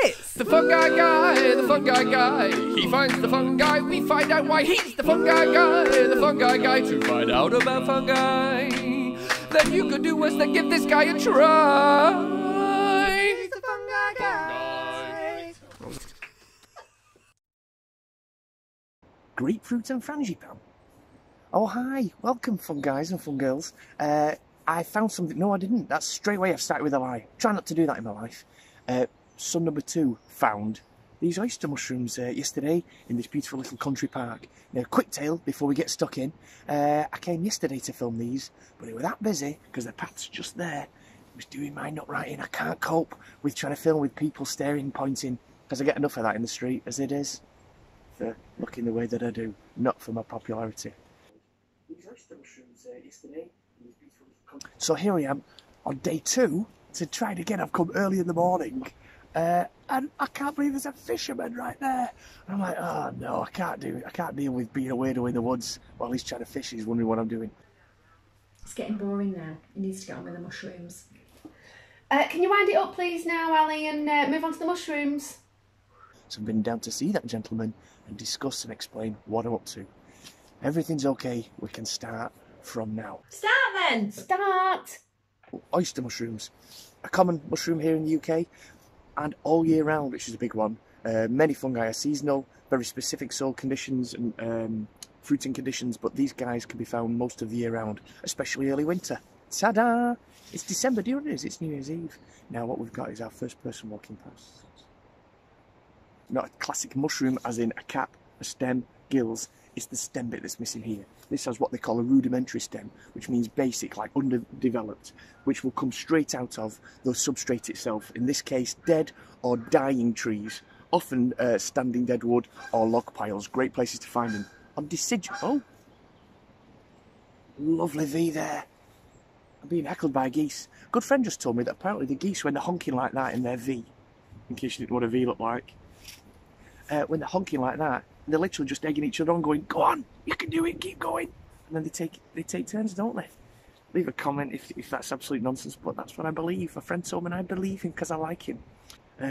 It's the fungi guy, the fungi guy. He finds the fungi, we find out why he's the fungi guy, the fungi guy. To find out about fungi, then you could do worse than give this guy a try. He's the fungi guy. Grapefruit and frangipane. Oh hi, welcome fun guys and fun girls. I found something. No, I didn't. That's straight away I've started with a lie. Try not to do that in my life. Son number 2 found these oyster mushrooms yesterday in this beautiful little country park. Now, quick tale before we get stuck in. I came yesterday to film these, but it was that busy because the path's just there. It was doing my nut writing. I can't cope with trying to film with people staring, pointing, because I get enough of that in the street as it is. For looking the way that I do, not for my popularity. These oyster mushrooms yesterday in this beautiful country. So here I am on day 2 to try it again. I've come early in the morning. And I can't believe there's a fisherman right there. And I'm like, oh no, I can't deal with being a weirdo in the woods while he's trying to fish. He's wondering what I'm doing. It's getting boring now. He needs to get on with the mushrooms. Can you wind it up please now, Ali, and move on to the mushrooms? So I've been down to see that gentleman and discuss and explain what I'm up to. Everything's okay. We can start from now. Start then! Start! Oyster mushrooms. A common mushroom here in the UK. And all year round, which is a big one. Many fungi are seasonal, very specific soil conditions and fruiting conditions, but these guys can be found most of the year round, especially early winter. Ta-da! It's December, do you know what it is? It's New Year's Eve. Now what we've got is our first person walking past. Not a classic mushroom as in a cap, a stem, gills. It's the stem bit that's missing here. This has what they call a rudimentary stem, which means basic, like underdeveloped, which will come straight out of the substrate itself. In this case, dead or dying trees, often standing dead wood or log piles. Great places to find them. On deciduous. Oh, lovely V there. I'm being heckled by geese. A good friend just told me that apparently the geese, when they're honking like that in their V, in case you didn't know what a V looked like, when they're honking like that, they're literally just egging each other on, going, go on, you can do it, keep going. And then they take turns, don't they? Leave a comment if that's absolute nonsense, but that's what I believe. A friend told me and I believe him because I like him.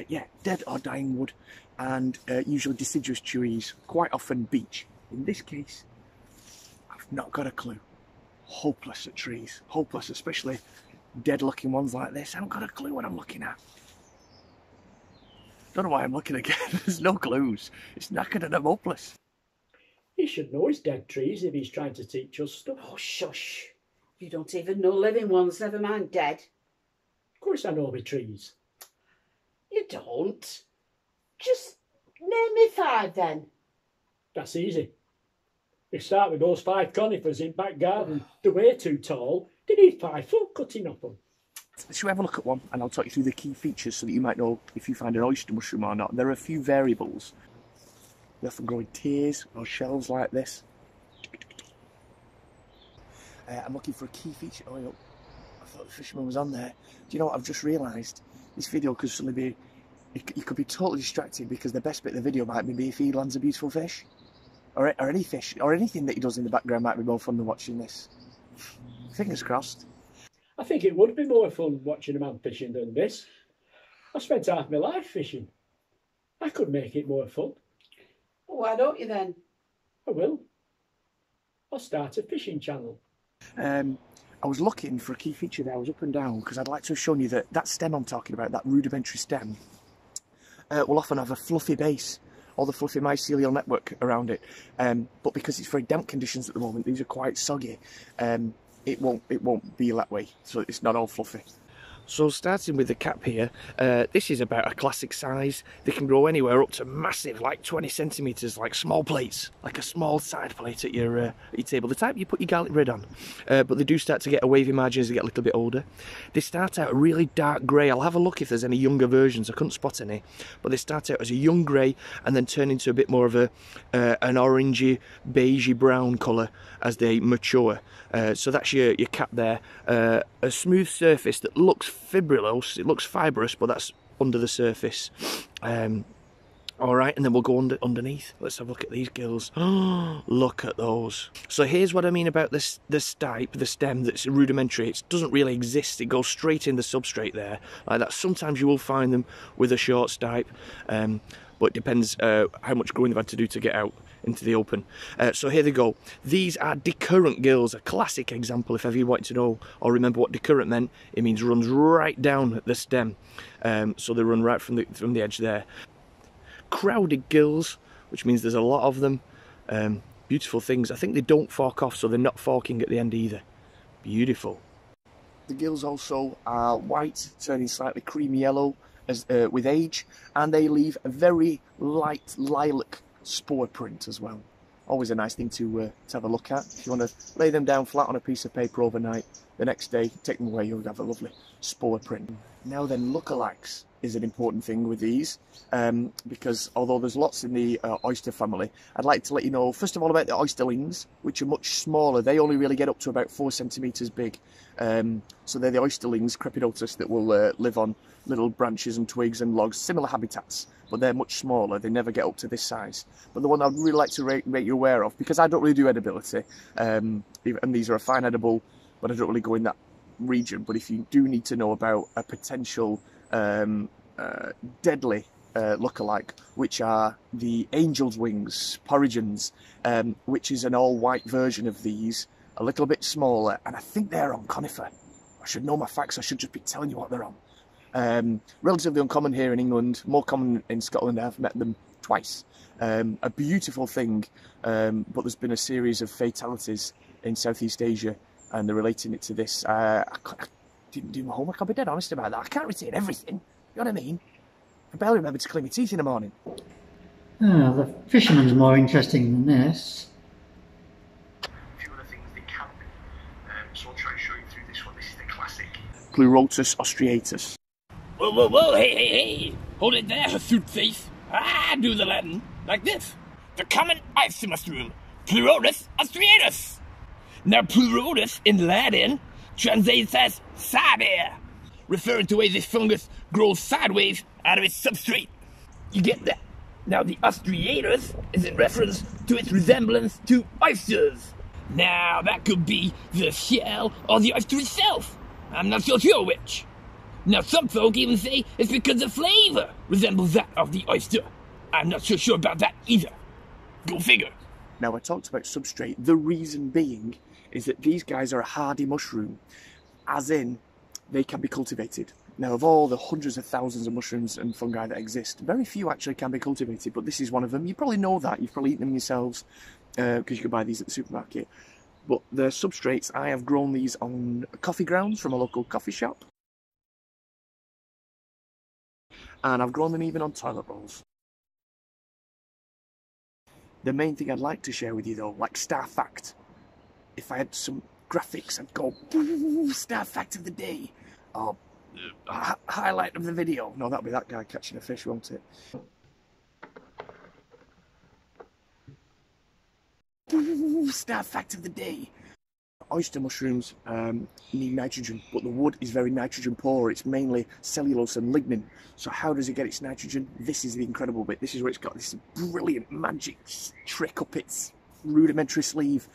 Yeah, dead or dying wood, and usually deciduous trees, quite often beech. In this case, I've not got a clue. Hopeless at trees, hopeless, especially dead looking ones like this. I haven't got a clue what I'm looking at. Don't know why I'm looking again. There's no clues. It's knackered and I'm hopeless. He should know his dead trees if he's trying to teach us stuff. Oh, shush. You don't even know living ones, never mind dead. Of course I know my trees. You don't. Just name me 5 then. That's easy. We start with those 5 conifers in back garden. They're way too tall. They need 5 foot cutting off them. Shall we have a look at one and I'll talk you through the key features so that you might know if you find an oyster mushroom or not. There are a few variables. They often grow in tiers or shelves like this. I'm looking for a key feature. Oh, I thought the fisherman was on there. Do you know what I've just realised? This video could suddenly be... You could be totally distracted because the best bit of the video might be if he lands a beautiful fish. Or any fish. Or anything that he does in the background might be more fun than watching this. Fingers crossed. I think it would be more fun watching a man fishing than this. I spent half my life fishing. I could make it more fun. Well, why don't you then? I will. I'll start a fishing channel. I was looking for a key feature there. I was up and down because I'd like to have shown you that stem I'm talking about, that rudimentary stem, will often have a fluffy base or the fluffy mycelial network around it. But because it's very damp conditions at the moment, these are quite soggy. It won't be that way, so it's not all fluffy. So starting with the cap here, this is about a classic size. They can grow anywhere up to massive, like 20 centimetres, like small plates, like a small side plate at your table. The type you put your garlic bread on. But they do start to get a wavy margin as they get a little bit older. They start out really dark grey. I'll have a look if there's any younger versions. I couldn't spot any. But they start out as a young grey and then turn into a bit more of an orangey, beigey brown colour as they mature. So that's your cap there. A smooth surface that looks fibrillose, it looks fibrous, but that's under the surface. All right, and then we'll go underneath. Let's have a look at these gills. Oh, look at those. So here's what I mean about this stipe, the stem that's rudimentary. It doesn't really exist. It goes straight in the substrate there, like that. Sometimes you will find them with a short stipe, but it depends how much growing they've had to do to get out into the open. So here they go. These are decurrent gills, a classic example. If ever you wanted to know or remember what decurrent meant, it means runs right down the stem. So they run right from the edge there. Crowded gills, which means there's a lot of them. Beautiful things. I think they don't fork off, so they're not forking at the end either. Beautiful. The gills also are white, turning slightly creamy yellow as with age, and they leave a very light lilac spore print as well. Always a nice thing to have a look at. If you want to lay them down flat on a piece of paper overnight, the next day take them away, you'll have a lovely spore print. Now then, lookalikes is an important thing with these, because although there's lots in the oyster family, I'd like to let you know first of all about the oysterlings, which are much smaller. They only really get up to about 4 centimetres big. So they're the oysterlings, crepidotus, that will live on little branches and twigs and logs, similar habitats, but they're much smaller. They never get up to this size. But the one I'd really like to make you aware of, because I don't really do edibility, and these are a fine edible, but I don't really go in that region. But if you do need to know about a potential deadly lookalike, which are the angel's wings, porrigens, which is an all-white version of these, a little bit smaller, and I think they're on conifer. I should know my facts. I should just be telling you what they're on. Relatively uncommon here in England, more common in Scotland. I've met them twice. A beautiful thing, but there's been a series of fatalities in Southeast Asia, and they're relating it to this. I didn't do my homework, I'll be dead honest about that. I can't retain everything, you know what I mean? I barely remember to clean my teeth in the morning. Ah, the fisherman's more interesting than this. A few other things they can be, so I'll try and show you through this one. This is the classic Pleurotus austriatus. Whoa, whoa, whoa, hey, hold it there, hirsute face. I do the Latin, like this. The common oyster mushroom, Pleurotus austriatus. Now, Pleurotus in Latin translates as side air, referring to the way this fungus grows sideways out of its substrate. You get that? Now, the austriatus is in reference to its resemblance to oysters. Now, that could be the shell or the oyster itself. I'm not so sure which. Now, some folk even say it's because the flavour resembles that of the oyster. I'm not so sure about that either. Go figure. Now, I talked about substrate. The reason being is that these guys are a hardy mushroom, as in they can be cultivated. Now, of all the hundreds of thousands of mushrooms and fungi that exist, very few actually can be cultivated, but this is one of them. You probably know that. You've probably eaten them yourselves, because you can buy these at the supermarket. But the substrates, I have grown these on coffee grounds from a local coffee shop. And I've grown them even on toilet rolls. The main thing I'd like to share with you though, like star fact, if I had some graphics, I'd go, star fact of the day, or highlight of the video. No, that'll be that guy catching a fish, won't it? Star fact of the day. Oyster mushrooms need nitrogen, but the wood is very nitrogen poor. It's mainly cellulose and lignin. So how does it get its nitrogen? This is the incredible bit. This is where it's got this brilliant magic trick up its rudimentary sleeve.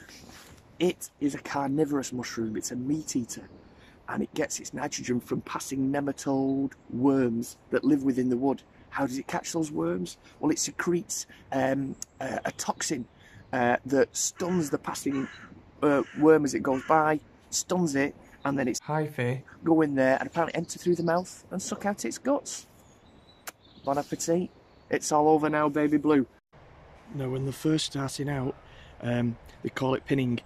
It is a carnivorous mushroom. It's a meat eater, and it gets its nitrogen from passing nematode worms that live within the wood. How does it catch those worms? Well, it secretes a toxin that stuns the passing worm as it goes by, stuns it, and then it's go in there and apparently enter through the mouth and suck out its guts. Bon appetit. It's all over now, baby blue. Now, when they're first starting out, they call it pinning.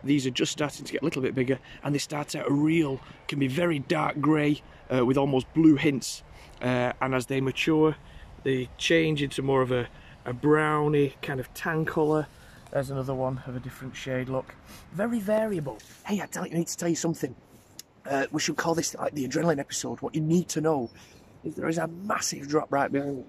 These are just starting to get a little bit bigger, and they start out real, can be very dark grey with almost blue hints, and as they mature they change into more of a browny kind of tan colour. There's another one of a different shade, look. Very variable. Hey, I need to tell you something. We should call this like the adrenaline episode. What you need to know is there is a massive drop right behind me.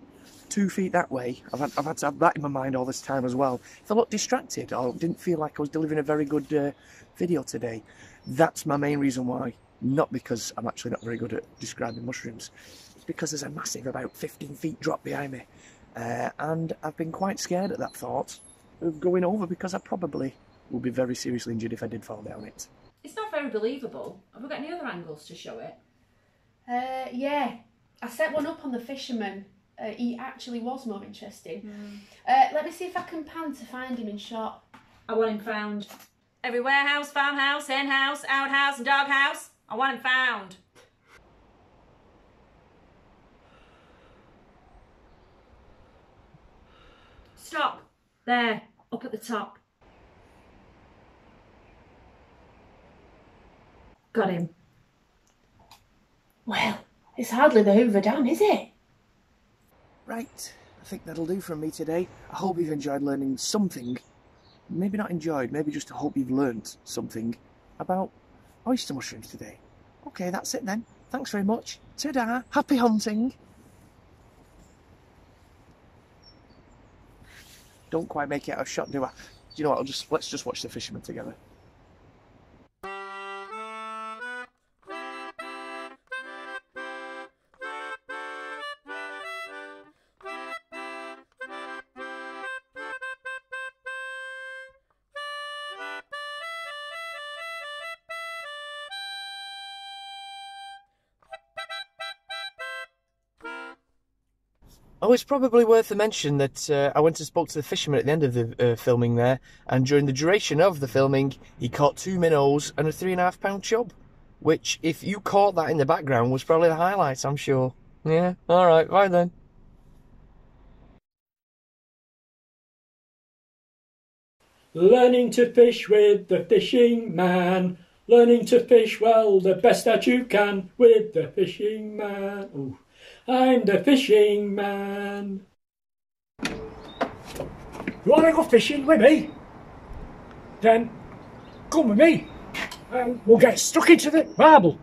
2 feet that way. I've had to have that in my mind all this time as well. If I looked distracted or didn't feel like I was delivering a very good video today, that's my main reason why. Not because I'm actually not very good at describing mushrooms. It's because there's a massive, about 15 feet drop behind me. and I've been quite scared at that thought of going over because I probably would be very seriously injured if I did fall down it. It's not very believable. Have we got any other angles to show it? Yeah, I set one up on the fisherman. He actually was more interesting. Let me see if I can pan to find him in shot. I want him found. Every warehouse, farmhouse, hen house, outhouse and doghouse. I want him found. Stop. There, up at the top. Got him. Well, it's hardly the Hoover Dam, is it? Right, I think that'll do from me today. I hope you've enjoyed learning something. Maybe not enjoyed, maybe just I hope you've learnt something about oyster mushrooms today. Okay, that's it then. Thanks very much. Ta-da! Happy hunting! Don't quite make it out of shot, do I? Do you know what? Let's just watch the fisherman together. Oh, it's probably worth a mention that I went and spoke to the fisherman at the end of the filming there, and during the duration of the filming, he caught 2 minnows and a 3.5 pound chub, which, if you caught that in the background, was probably the highlight, I'm sure. Yeah, alright, bye then. Learning to fish with the fishing man. Learning to fish well the best that you can with the fishing man. Ooh. I'm the fishing man. You want to go fishing with me? Then come with me and we'll get stuck into the marble.